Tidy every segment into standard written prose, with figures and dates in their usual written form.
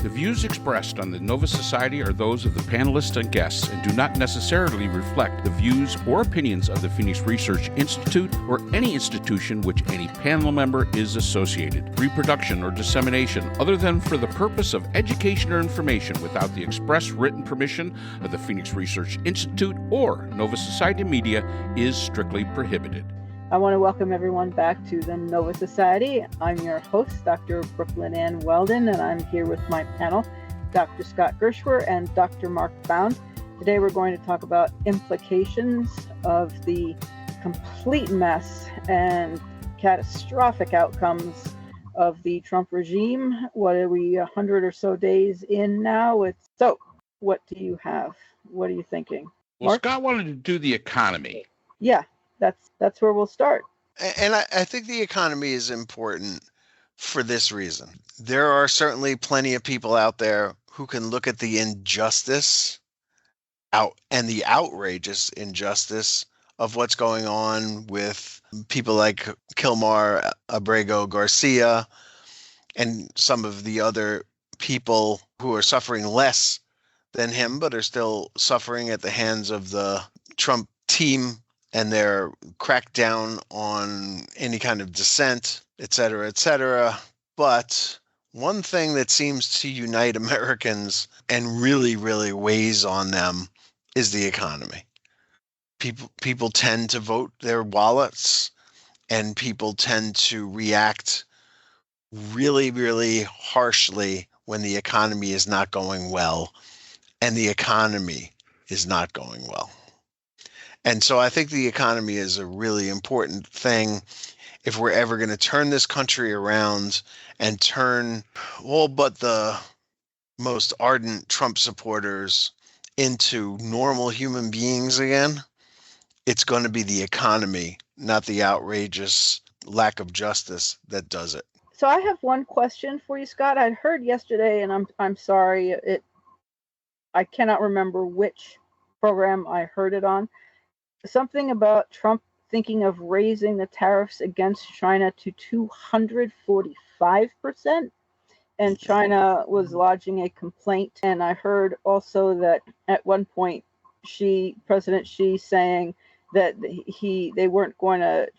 The views expressed on the Nova Society are those of the panelists and guests and do not necessarily reflect the views or opinions of the Phoenix Research Institute or any institution which any panel member is associated. Reproduction or dissemination, other than for the purpose of education or information without the express written permission of the Phoenix Research Institute or Nova Society Media, is strictly prohibited. I want to welcome everyone back to the Nova Society. I'm your host, Dr. Brooklyn Ann Weldon, and I'm here with my panel, Dr. Scott Gershwer and Dr. Mark Bound. Today we're going to talk about implications of the complete mess and catastrophic outcomes of the Trump regime. What are we, 100 or so days in now? So what do you have? What are you thinking? Well, Mark? Scott wanted to do the economy. Yeah. That's where we'll start. And I think the economy is important for this reason. There are certainly plenty of people out there who can look at the injustice and the outrageous injustice of what's going on with people like Kilmar Abrego Garcia and some of the other people who are suffering less than him, but are still suffering at the hands of the Trump team and their crackdown on any kind of dissent, et cetera, et cetera. But one thing that seems to unite Americans and really, really weighs on them is the economy. People tend to vote their wallets, and people tend to react really, really harshly when the economy is not going well, and the economy is not going well. And so I think the economy is a really important thing if we're ever going to turn this country around and turn all but the most ardent Trump supporters into normal human beings again. It's going to be the economy, not the outrageous lack of justice, that does it. So I have one question for you, Scott. I'd heard yesterday, and I'm sorry, I cannot remember which program I heard it on. Something about Trump thinking of raising the tariffs against China to 245%, and China was lodging a complaint. And I heard also that at one point, President Xi saying that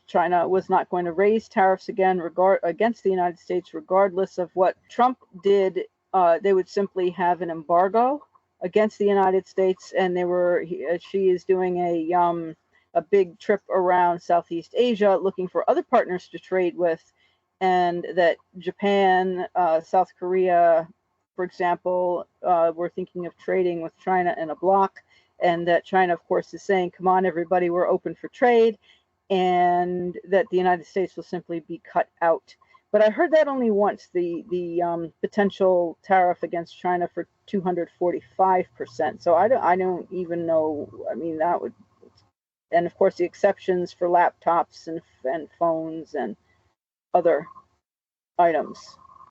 China was not going to raise tariffs again against the United States, regardless of what Trump did. They would simply have an embargo against the United States, and she is doing a big trip around Southeast Asia looking for other partners to trade with, and that Japan, South Korea, for example, were thinking of trading with China in a bloc, and that China, of course, is saying, come on, everybody, we're open for trade, and that the United States will simply be cut out. But I heard that only once, the potential tariff against China for 245%. So I don't even know. I mean, that would, and of course the exceptions for laptops and phones and other items.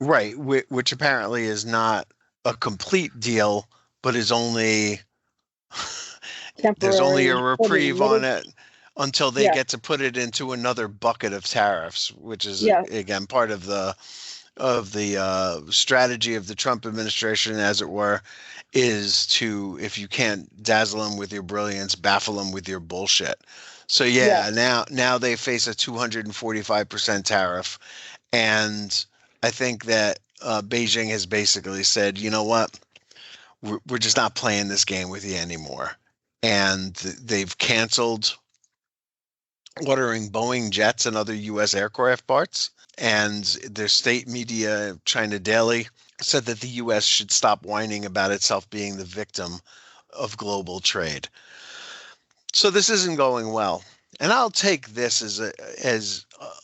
Right, which apparently is not a complete deal, but is only there's only a reprieve on it until they get to put it into another bucket of tariffs, which is again part of the strategy of the Trump administration, as it were, is to, if you can't dazzle them with your brilliance, baffle them with your bullshit. So now they face a 245% tariff, and I think that Beijing has basically said, you know what, we're just not playing this game with you anymore, and they've canceled ordering Boeing jets and other U.S. aircraft parts. And their state media, China Daily, said that the U.S. should stop whining about itself being the victim of global trade. So this isn't going well. And I'll take this as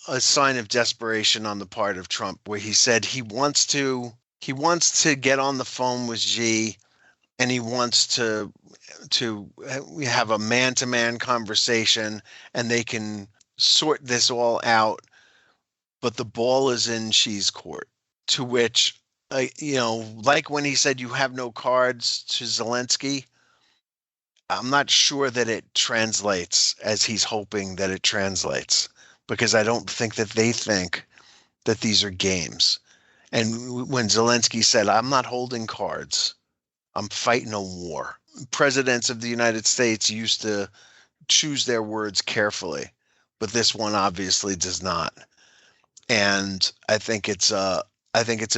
a sign of desperation on the part of Trump, where he said he wants to get on the phone with Xi, and he wants to have a man-to-man conversation, and they can sort this all out. But the ball is in Xi's court, to which, like when he said you have no cards to Zelensky, I'm not sure that it translates as he's hoping that it translates, because I don't think that they think that these are games. And when Zelensky said, I'm not holding cards, I'm fighting a war. Presidents of the United States used to choose their words carefully, but this one obviously does not. And I think it's a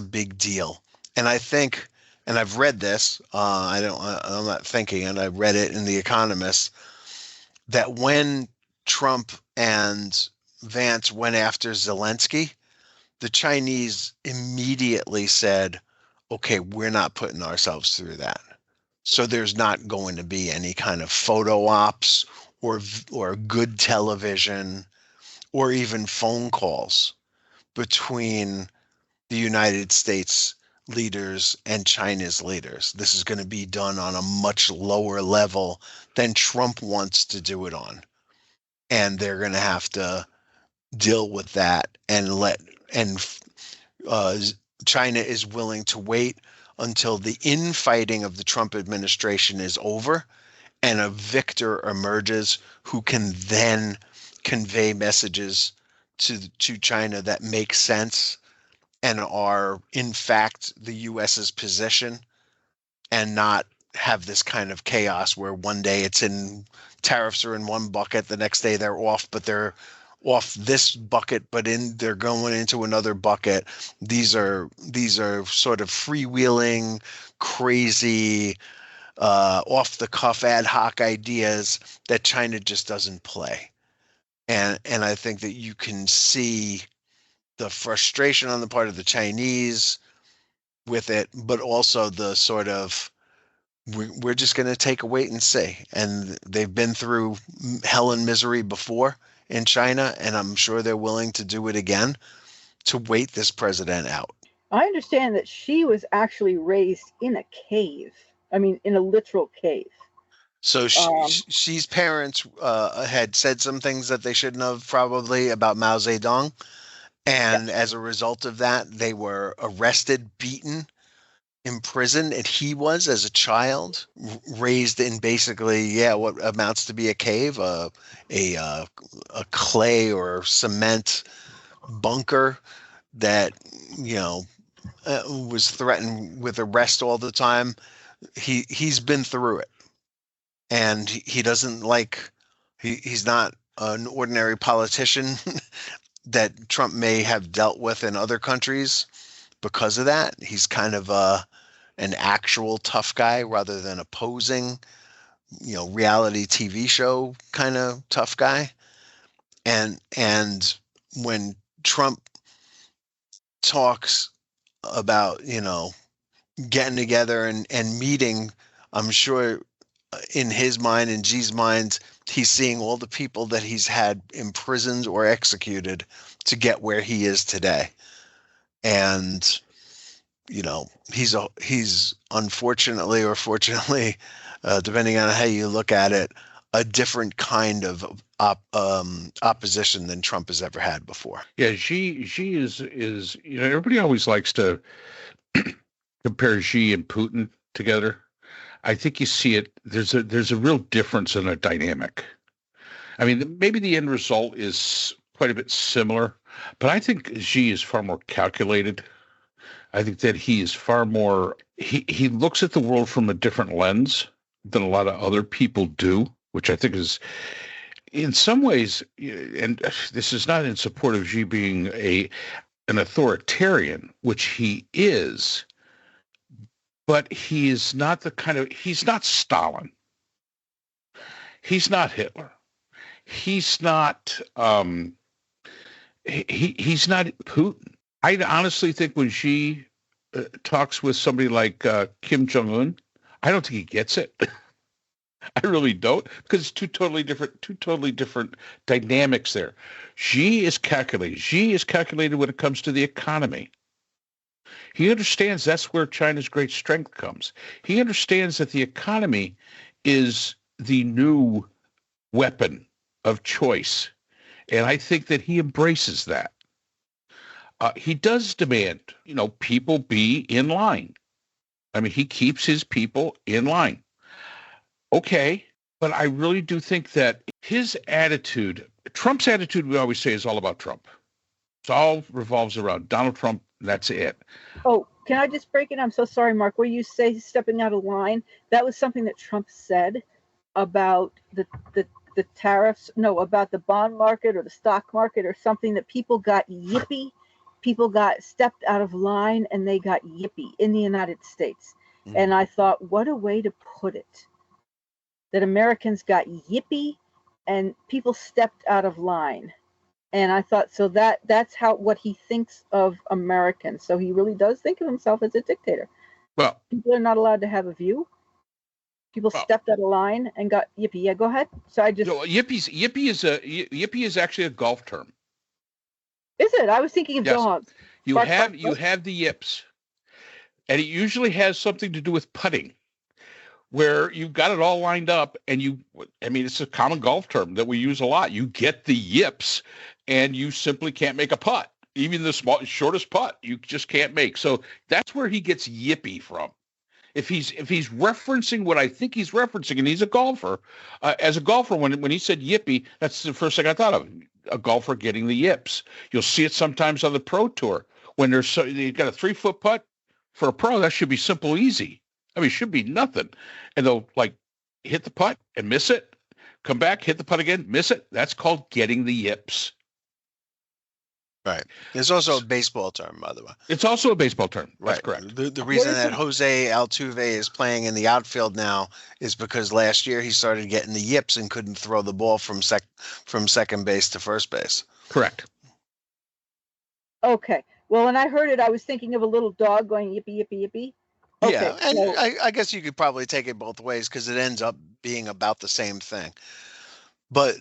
big deal. And I think, and I've read this, I'm not thinking, and I read it in The Economist, that when Trump and Vance went after Zelensky, the Chinese immediately said, okay, we're not putting ourselves through that. So there's not going to be any kind of photo ops or good television or even phone calls between the United States leaders and China's leaders. This is going to be done on a much lower level than Trump wants to do it on. And they're going to have to deal with that and uh, China is willing to wait until the infighting of the Trump administration is over and a victor emerges who can then convey messages to China that make sense and are in fact the US's position, and not have this kind of chaos where one day it's in tariffs are in one bucket, the next day they're off, but they're off this bucket, but they're going into another bucket. These are sort of freewheeling, crazy, off the cuff ad hoc ideas that China just doesn't play. And I think that you can see the frustration on the part of the Chinese with it, but also the sort of we're just going to take a wait and see. And they've been through hell and misery before in China, and I'm sure they're willing to do it again to wait this president out. I understand that she was actually raised in a cave. I mean, in a literal cave. So she's parents had said some things that they shouldn't have, probably, about Mao Zedong. And as a result of that, they were arrested, beaten, imprisoned, and he was, as a child, raised in basically, what amounts to be a cave, a clay or cement bunker that, was threatened with arrest all the time. He's been through it, and he doesn't he's not an ordinary politician that Trump may have dealt with in other countries. Because of that, he's kind of an actual tough guy rather than a posing, reality TV show kind of tough guy. And when Trump talks about, getting together and meeting, I'm sure in his mind and Xi's mind, he's seeing all the people that he's had imprisoned or executed to get where he is today. And, he's unfortunately or fortunately, depending on how you look at it, a different kind of opposition than Trump has ever had before. Yeah, she is everybody always likes to compare Xi and Putin together. I think you see it. There's a real difference in a dynamic. I mean, maybe the end result is quite a bit similar, but I think Xi is far more calculated. I think that he is far more. He looks at the world from a different lens than a lot of other people do, which I think is, in some ways, and this is not in support of Xi being an authoritarian, which he is. But he is not he's not Stalin. He's not Hitler. He's not, he's not Putin. I honestly think when Xi talks with somebody like Kim Jong-un, I don't think he gets it. I really don't, because it's two totally different dynamics there. Xi is calculated. Xi is calculated when it comes to the economy. He understands that's where China's great strength comes. He understands that the economy is the new weapon of choice. And I think that he embraces that. He does demand, people be in line. I mean, he keeps his people in line. Okay, but I really do think that his attitude, Trump's attitude, we always say, is all about Trump. It all revolves around Donald Trump, That's it. Oh, can I just break it? I'm so sorry, Mark. Where you say stepping out of line, that was something that Trump said about the tariffs. No, about the bond market or the stock market or something, that people got yippy. People got stepped out of line and they got yippy in the United States. And I thought, what a way to put it. That Americans got yippy and people stepped out of line. And I thought, so that's what he thinks of Americans. So he really does think of himself as a dictator. Well, People are not allowed to have a view. People stepped out of line and got yippee. Yeah, go ahead. So I just yippee is actually a golf term. Is it? I was thinking of dogs. You have the yips, and it usually has something to do with putting, where you've got it all lined up, and it's a common golf term that we use a lot. You get the yips, and you simply can't make a putt. Even the shortest putt, you just can't make. So that's where he gets yippee from. If he's referencing what I think he's referencing, and he's a golfer, as a golfer, when he said yippee, that's the first thing I thought of, a golfer getting the yips. You'll see it sometimes on the pro tour when you've got a 3-foot putt for a pro. That should be simple, easy. I mean, it should be nothing. And they'll hit the putt and miss it, come back, hit the putt again, miss it. That's called getting the yips. Right. It's also a baseball term, by the way. It's also a baseball term. That's correct. The reason that Jose Altuve is playing in the outfield now is because last year he started getting the yips and couldn't throw the ball from second base to first base. Correct. Okay. Well, when I heard it, I was thinking of a little dog going yippee, yippee, yippee. Okay, yeah, and I guess you could probably take it both ways because it ends up being about the same thing. But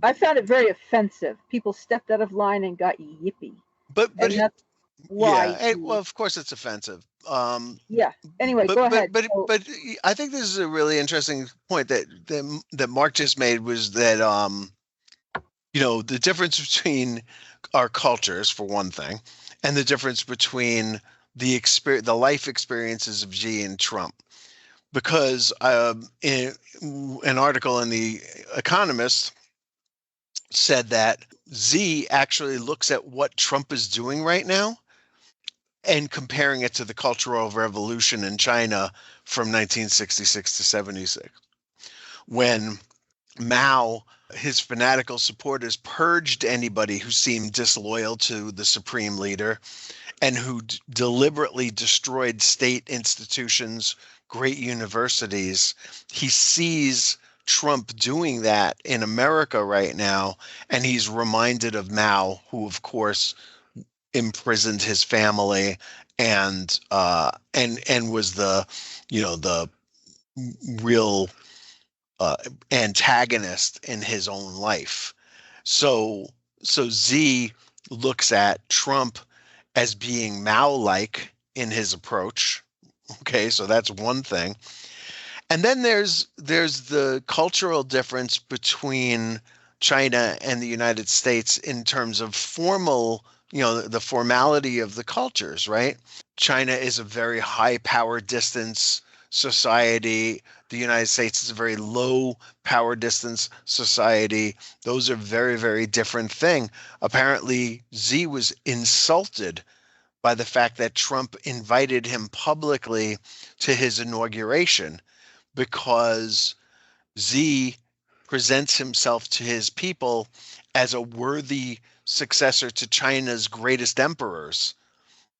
I found it very offensive. People stepped out of line and got yippee. But that's why. Yeah, well, of course it's offensive. Yeah. Anyway, go ahead. But I think this is a really interesting point that Mark just made, was that the difference between our cultures, for one thing, and the difference between the life experiences of Xi and Trump. Because in an article in The Economist said that Xi actually looks at what Trump is doing right now and comparing it to the Cultural Revolution in China from 1966 to 76, when Mao, his fanatical supporters, purged anybody who seemed disloyal to the supreme leader and who deliberately destroyed state institutions, great universities. He sees Trump doing that in America right now, and he's reminded of Mao, who of course imprisoned his family and was the real antagonist in his own life. So Xi looks at Trump as being Mao-like in his approach. Okay, so that's one thing. And then there's the cultural difference between China and the United States in terms of the formality of the cultures, right? China is a very high power distance society. The United States is a very low power distance society. Those are very, very different things. Apparently, Xi was insulted by the fact that Trump invited him publicly to his inauguration, because Xi presents himself to his people as a worthy successor to China's greatest emperors,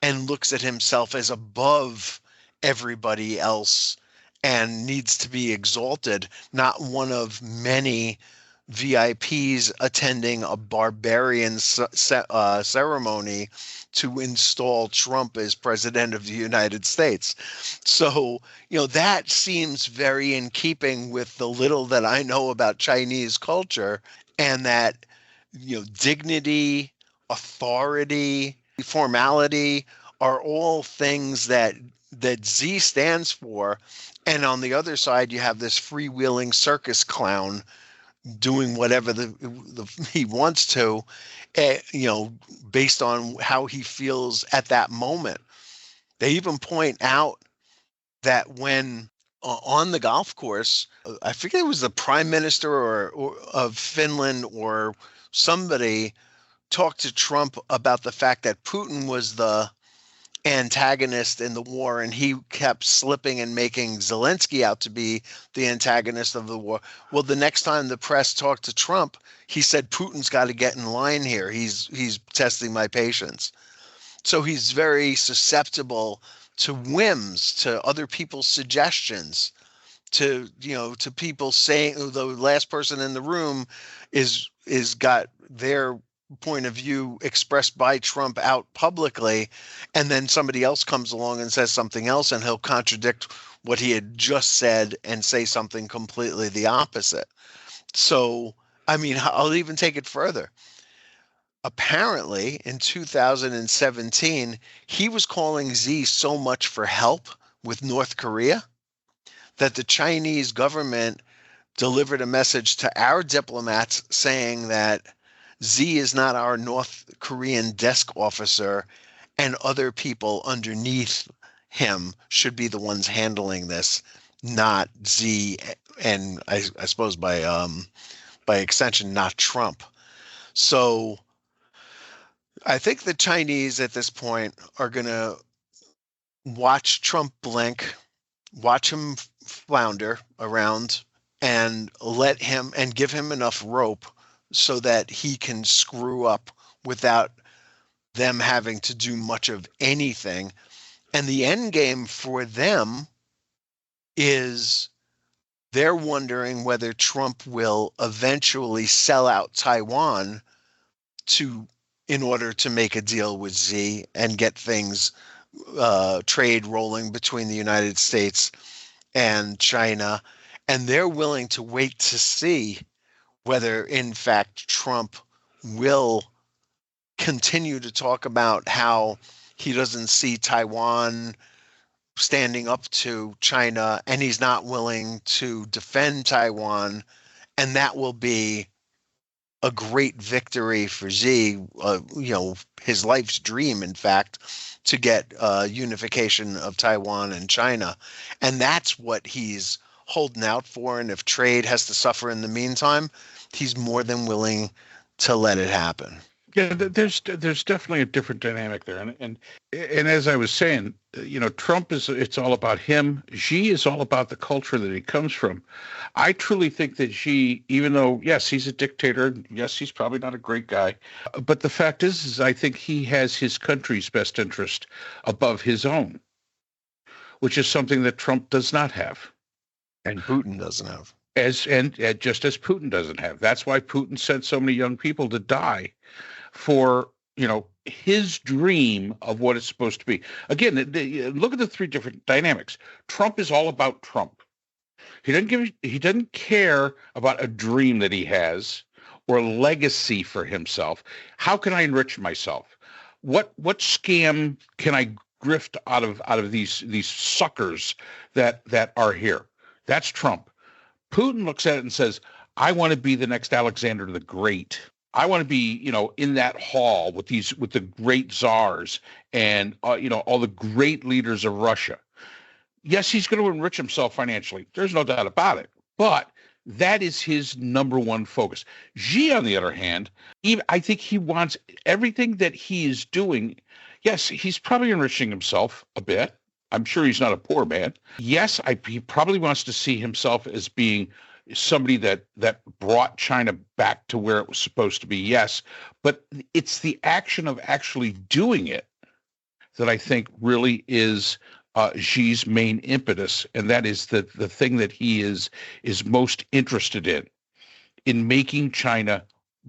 and looks at himself as above everybody else and needs to be exalted, not one of many VIPs attending a barbarian ceremony to install Trump as president of the United States. So, that seems very in keeping with the little that I know about Chinese culture, and that, dignity, authority, formality are all things that Xi stands for. And on the other side, you have this freewheeling circus clown doing whatever he wants to, based on how he feels at that moment. They even point out that when on the golf course, I forget it was the prime minister or of Finland or somebody talked to Trump about the fact that Putin was the antagonist in the war, and he kept slipping and making Zelensky out to be the antagonist of the war. Well, the next time the press talked to Trump, he said Putin's got to get in line here. He's testing my patience. So he's very susceptible to whims, to other people's suggestions, to people saying the last person in the room is got their point of view expressed by Trump out publicly, and then somebody else comes along and says something else, and he'll contradict what he had just said and say something completely the opposite. So, I mean, I'll even take it further. Apparently, in 2017, he was calling Xi so much for help with North Korea that the Chinese government delivered a message to our diplomats saying that Xi is not our North Korean desk officer, and other people underneath him should be the ones handling this, not Xi, and I suppose by extension, not Trump. So I think the Chinese at this point are going to watch Trump blink, watch him flounder around, and let him and give him enough rope so that he can screw up without them having to do much of anything. And the end game for them is they're wondering whether Trump will eventually sell out Taiwan in order to make a deal with Xi and get things trade rolling between the United States and China. And they're willing to wait to see whether, in fact, Trump will continue to talk about how he doesn't see Taiwan standing up to China, and he's not willing to defend Taiwan. And that will be a great victory for Xi, his life's dream, in fact, to get unification of Taiwan and China. And that's what he's holding out for. And if trade has to suffer in the meantime, he's more than willing to let it happen. Yeah, there's definitely a different dynamic there, and as I was saying, Trump it's all about him. Xi is all about the culture that he comes from. I truly think that Xi, even though yes, he's a dictator, yes, he's probably not a great guy, but the fact is I think he has his country's best interest above his own, which is something that Trump does not have, and Putin doesn't have. And just as Putin doesn't have. That's why Putin sent so many young people to die for, his dream of what it's supposed to be. Again, look at the three different dynamics. Trump is all about Trump. He doesn't care about a dream that he has or legacy for himself. How can I enrich myself? What scam can I grift out of these suckers that are here? That's Trump. Putin looks at it and says, I want to be the next Alexander the Great. I want to be, in that hall with the great czars and, all the great leaders of Russia. Yes, he's going to enrich himself financially. There's no doubt about it. But that is his number one focus. Xi, on the other hand, I think he wants everything that he is doing. Yes, he's probably enriching himself a bit. I'm sure he's not a poor man. Yes, he probably wants to see himself as being somebody that brought China back to where it was supposed to be, yes, but it's the action of actually doing it that I think really is Xi's main impetus, and that is the thing that he is most interested in making China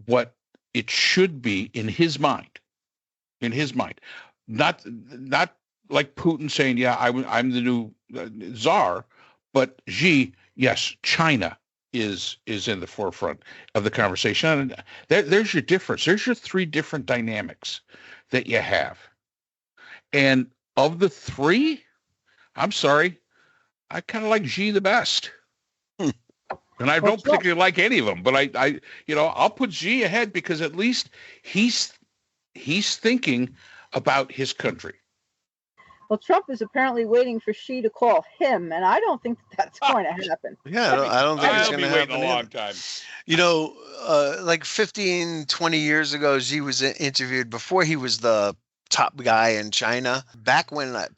what it should be in his mind, not like Putin saying, yeah, I'm the new czar, but Xi, yes, China is in the forefront of the conversation. And there's your difference. There's your three different dynamics that you have. And of the three, I'm sorry, I kind of like Xi the best. And I don't particularly like any of them, but I'll put Xi ahead because at least he's thinking about his country. Well, Trump is apparently waiting for Xi to call him, and I don't think that's going to happen. Yeah, I don't think it's I'll going be to waiting happen a long either. time. You know, like 15, 20 years ago, Xi was interviewed before he was the top guy in China.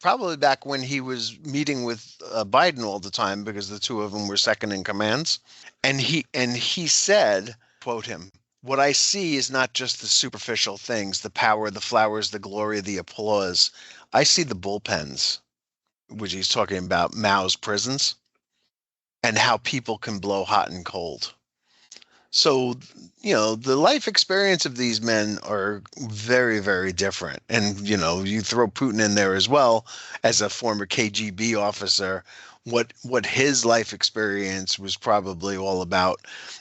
Probably back when he was meeting with Biden all the time, because the two of them were second in commands. And he said, quote him, "What I see is not just the superficial things, the power, the flowers, the glory, the applause. I see the bullpens," which he's talking about Mao's prisons, and how people can blow hot and cold. So, the life experience of these men are very, very different. And, you throw Putin in there as well as a former KGB officer, what his life experience was probably all about.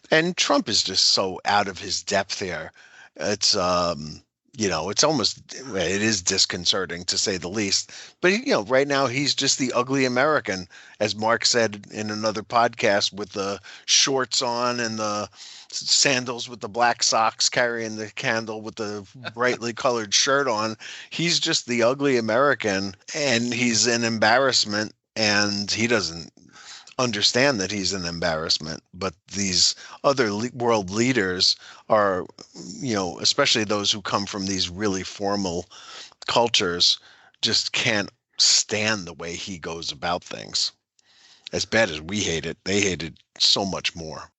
And Trump is just so out of his depth here. It's, it is disconcerting to say the least. But, right now he's just the ugly American, as Mark said in another podcast, with the shorts on and the sandals with the black socks, carrying the candle with the brightly colored shirt on. He's just the ugly American, and he's an embarrassment, and he doesn't understand that he's an embarrassment. But these other world leaders are, especially those who come from these really formal cultures, just can't stand the way he goes about things. As bad as we hate it, they hate it so much more.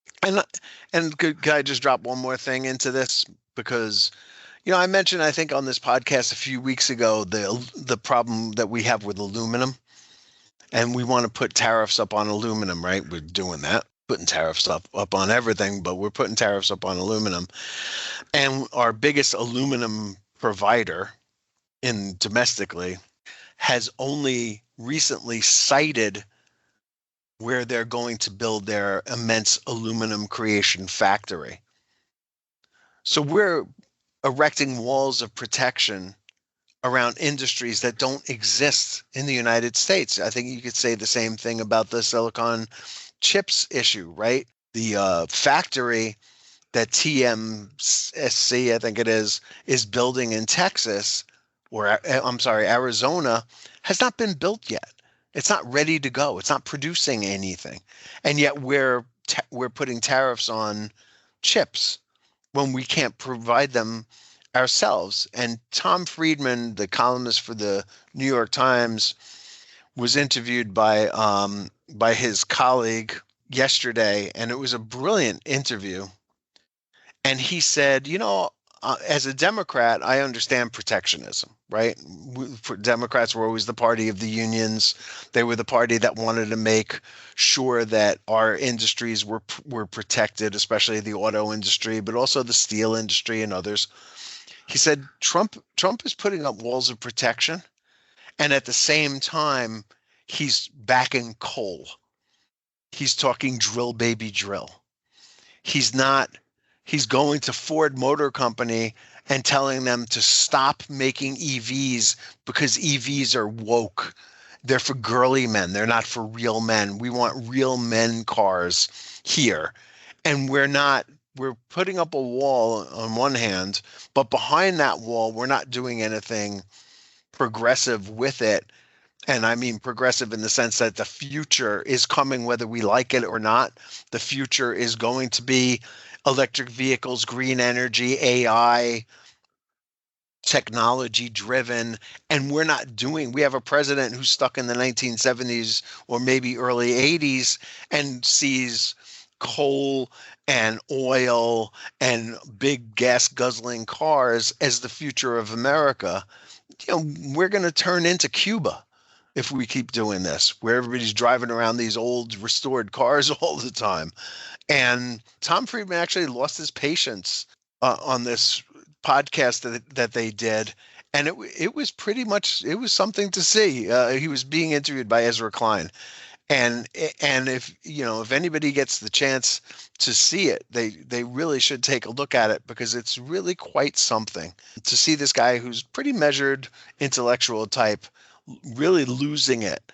And could I just drop one more thing into this? Because, I mentioned, I think on this podcast a few weeks ago, the problem that we have with aluminum, and we want to put tariffs up on aluminum, right? We're doing that, putting tariffs up on everything, but we're putting tariffs up on aluminum. And our biggest aluminum provider domestically has only recently cited where they're going to build their immense aluminum creation factory. So we're erecting walls of protection around industries that don't exist in the United States. I think you could say the same thing about the silicon chips issue, right? The factory that TMSC, I think it is building in Texas, or I'm sorry, Arizona, has not been built yet. It's not ready to go. It's not producing anything. And yet we're putting tariffs on chips when we can't provide them ourselves. And Tom Friedman, the columnist for the New York Times, was interviewed by his colleague yesterday, and it was a brilliant interview. And he said, as a Democrat, I understand protectionism, right? Democrats were always the party of the unions. They were the party that wanted to make sure that our industries were protected, especially the auto industry, but also the steel industry and others. He said, Trump is putting up walls of protection, and at the same time, he's backing coal. He's talking drill, baby, drill. He's going to Ford Motor Company and telling them to stop making EVs because EVs are woke. They're for girly men. They're not for real men. We want real men cars here. And we're putting up a wall on one hand, but behind that wall, we're not doing anything progressive with it. And I mean progressive in the sense that the future is coming whether we like it or not. The future is going to be electric vehicles, green energy, AI, technology driven. And we have a president who's stuck in the 1970s or maybe early 80s and sees coal and oil and big gas guzzling cars as the future of America. We're going to turn into Cuba if we keep doing this, where everybody's driving around these old restored cars all the time. And Tom Friedman actually lost his patience on this podcast that they did. And it was something to see. He was being interviewed by Ezra Klein. And if anybody gets the chance to see it, they really should take a look at it, because it's really quite something to see this guy who's pretty measured intellectual type really losing it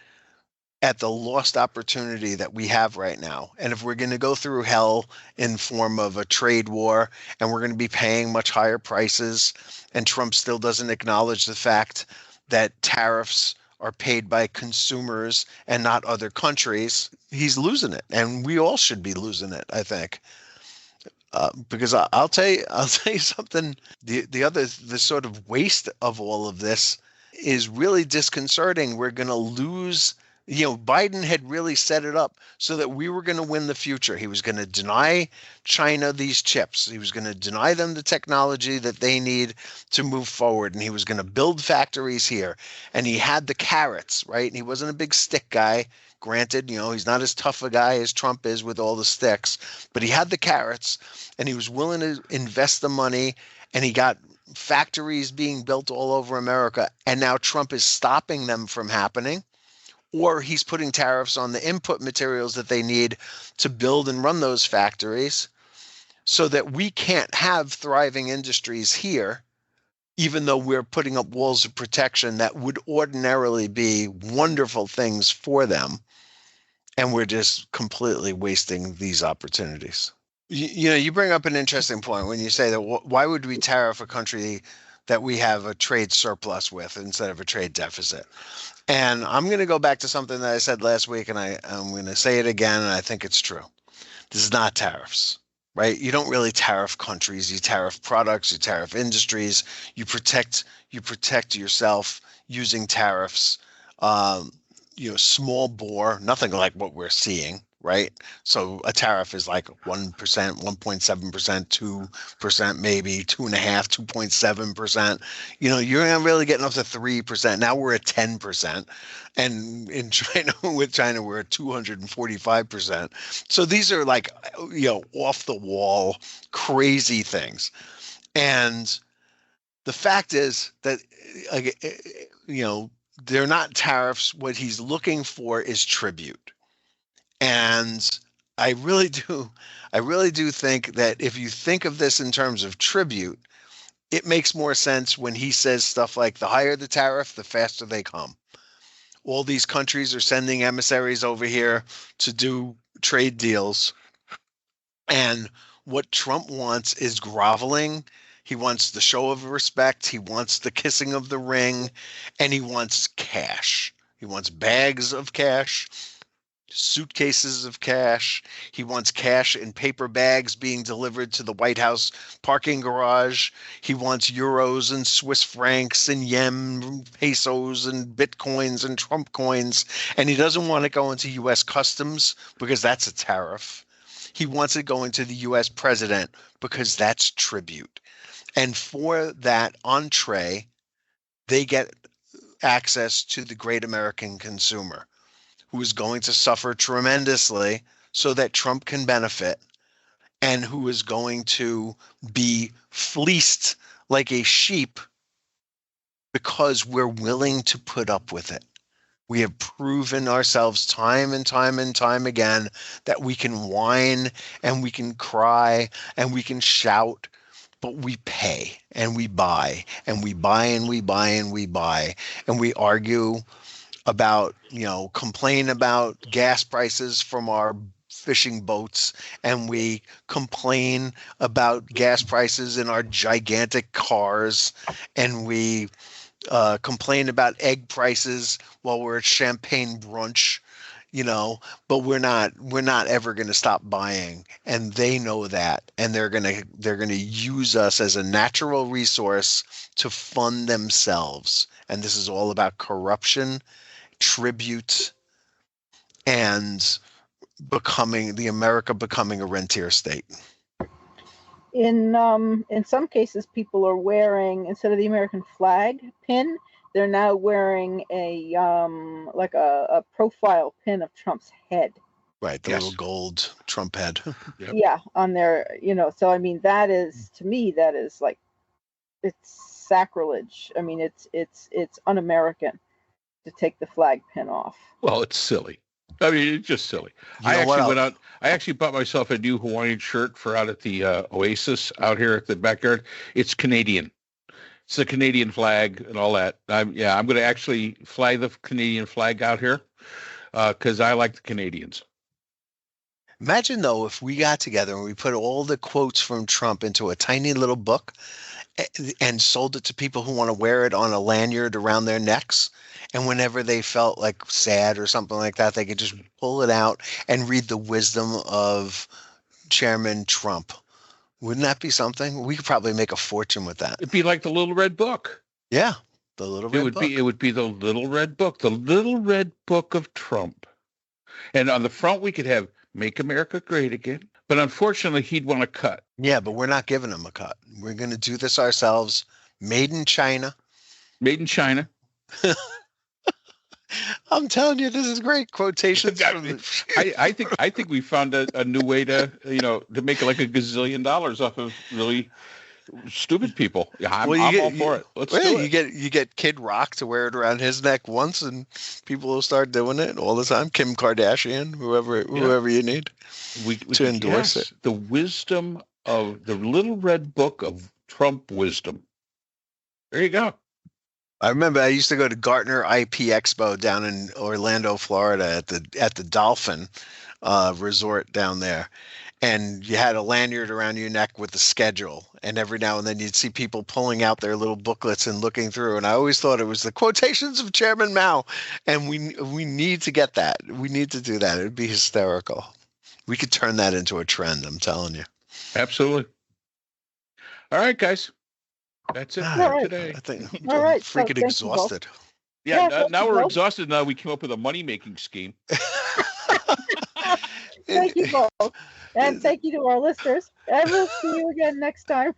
at the lost opportunity that we have right now. And if we're going to go through hell in form of a trade war, and we're going to be paying much higher prices, and Trump still doesn't acknowledge the fact that tariffs are paid by consumers and not other countries, he's losing it. And we all should be losing it, I think. Because I'll tell you, I'll tell you something. The sort of waste of all of this is really disconcerting. We're going to lose. Biden had really set it up so that we were going to win the future. He was going to deny China these chips. He was going to deny them the technology that they need to move forward. And he was going to build factories here. And he had the carrots, right? And he wasn't a big stick guy. Granted, he's not as tough a guy as Trump is with all the sticks, but he had the carrots and he was willing to invest the money, and he got factories being built all over America. And now Trump is stopping them from happening, or he's putting tariffs on the input materials that they need to build and run those factories so that we can't have thriving industries here, even though we're putting up walls of protection that would ordinarily be wonderful things for them. And we're just completely wasting these opportunities. You bring up an interesting point when you say that why would we tariff a country that we have a trade surplus with instead of a trade deficit? And I'm going to go back to something that I said last week, and I'm going to say it again, and I think it's true. This is not tariffs, right? You don't really tariff countries. You tariff products. You tariff industries. You protect yourself using tariffs. Small bore, nothing like what we're seeing, right? So a tariff is like 1%, 1.7%, 2%, maybe 2.5%, 2.7%. You're not really getting up to 3%. Now we're at 10%. And in China, with China, we're at 245%. So these are like, off the wall, crazy things. And the fact is that, they're not tariffs. What he's looking for is tribute. And I really do think that if you think of this in terms of tribute, it makes more sense when he says stuff like, the higher the tariff, the faster they come. All these countries are sending emissaries over here to do trade deals. And what Trump wants is groveling. He wants the show of respect. He wants the kissing of the ring, and he wants cash. He wants bags of cash, suitcases of cash. He wants cash in paper bags being delivered to the White House parking garage. He wants euros and Swiss francs and yen, pesos and bitcoins and Trump coins. And he doesn't want it going to U.S. Customs because that's a tariff. He wants it going to the U.S. president because that's tribute. And for that entree, they get access to the great American consumer, who is going to suffer tremendously so that Trump can benefit, and who is going to be fleeced like a sheep because we're willing to put up with it. We have proven ourselves time and time and time again that we can whine and we can cry and we can shout, but we pay and we buy and we buy and we buy and we buy, and we argue about, complain about gas prices from our fishing boats, and we complain about gas prices in our gigantic cars, and we complain about egg prices while we're at champagne brunch. But we're not ever going to stop buying, and they know that, and they're going to use us as a natural resource to fund themselves. And this is all about corruption, tribute, and America becoming a rentier state. In some cases, people are wearing, instead of the American flag pin, they're now wearing a profile pin of Trump's head. Right, the little gold Trump head. Yep. Yeah, on their, so I mean, that is, to me, that is like, it's sacrilege. I mean, it's un-American to take the flag pin off. Well, it's silly. I mean, it's just silly. I actually bought myself a new Hawaiian shirt for out at the Oasis out here at the backyard. It's Canadian. It's the Canadian flag and all that. I'm going to actually fly the Canadian flag out here because I like the Canadians. Imagine, though, if we got together and we put all the quotes from Trump into a tiny little book and sold it to people who want to wear it on a lanyard around their necks, And whenever they felt like sad or something like that, they could just pull it out and read the wisdom of Chairman Trump. Wouldn't that be something? We could probably make a fortune with that. It'd be like the Little Red Book. Yeah, the Little Red Book. It would be the Little Red Book, the Little Red Book of Trump. And on the front, we could have "Make America Great Again." But unfortunately, he'd want a cut. Yeah, but we're not giving him a cut. We're going to do this ourselves. Made in China. Made in China. I'm telling you, this is great. Quotations. I think we found a new way to make like $1 gazillion off of really stupid people. Yeah, I'm all for it. Let's do it. You get Kid Rock to wear it around his neck once, and people will start doing it all the time. Kim Kardashian, whoever you need to endorse it. The wisdom of the Little Red Book of Trump wisdom. There you go. I remember I used to go to Gartner IP Expo down in Orlando, Florida, at the Dolphin Resort down there. And you had a lanyard around your neck with the schedule. And every now and then you'd see people pulling out their little booklets and looking through. And I always thought it was the quotations of Chairman Mao. And we need to get that. We need to do that. It would be hysterical. We could turn that into a trend, I'm telling you. Absolutely. All right, guys. That's it for today. I think I'm right, freaking exhausted. Now we're exhausted. Now we came up with a money-making scheme. Thank you both. And thank you to our listeners. And we'll see you again next time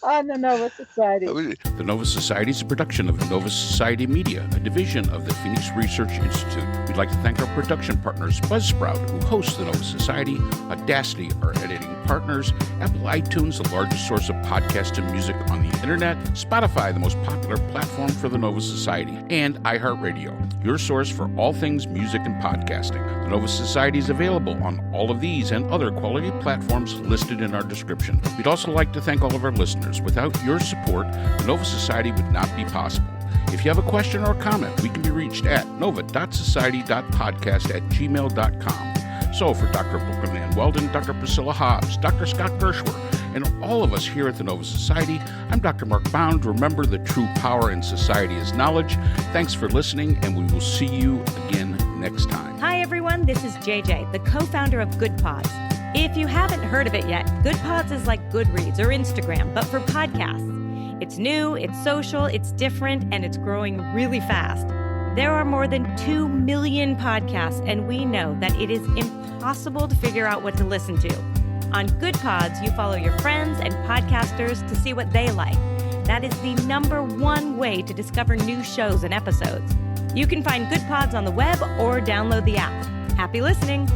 on the Nova Society. The Nova Society is a production of Nova Society Media, a division of the Phoenix Research Institute. We'd like to thank our production partners, Buzzsprout, who hosts the Nova Society, Audacity, our editing partners, Apple iTunes, the largest source of podcasts and music on the internet, Spotify, the most popular platform for the Nova Society, and iHeartRadio, your source for all things music and podcasting. The Nova Society is available on all of these and other quality platforms listed in our description. We'd also like to thank all of our listeners. Without your support, the Nova Society would not be possible. If you have a question or comment, we can be reached at nova.society.podcast@gmail.com. So for Dr. Brooklyn Ann Weldon, Dr. Priscilla Hobbs, Dr. Scott Gershwer, and all of us here at the Nova Society, I'm Dr. Mark Bound. Remember, the true power in society is knowledge. Thanks for listening, and we will see you again next time. Hi, everyone. This is JJ, the co-founder of Good Pods. If you haven't heard of it yet, Good Pods is like Goodreads or Instagram, but for podcasts. It's new, it's social, it's different, and it's growing really fast. There are more than 2 million podcasts, and we know that it is impossible to figure out what to listen to. On Good Pods, you follow your friends and podcasters to see what they like. That is the #1 way to discover new shows and episodes. You can find Good Pods on the web or download the app. Happy listening!